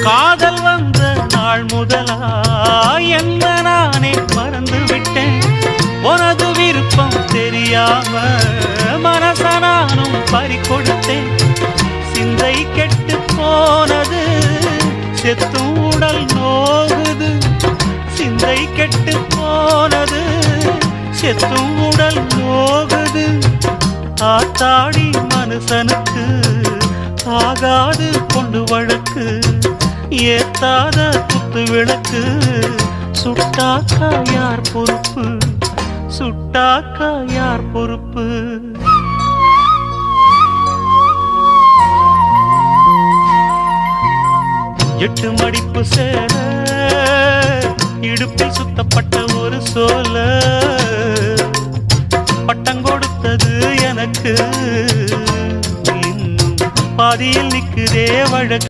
காதல் வந்த நாள் முதலா என்ன நானே மறந்து விட்டேன். உனது விருப்பம் தெரியாம மனச நானும் பறிகொடுத்தேன். சிந்தை கெட்டு போனது செத்தும் உடல் நோகுது. சிந்தை கெட்டு போனது செத்தும் உடல் நோகுது. ஆத்தாடி மனுஷனுக்கு ஆகாது கொண்டு வழக்கு. ஏத்தாத குத்து விளக்கு சுட்டாக்கா யார் பொறுப்பு? சுட்டாக்கா யார் பொறுப்பு? எட்டு மடிப்பு சேர இடுப்பில் சுத்தப்பட்ட ஒரு சோல பட்டம் கொடுத்தது எனக்கு. இன்னும் பாதியில் நிற்குதே வழக்கு.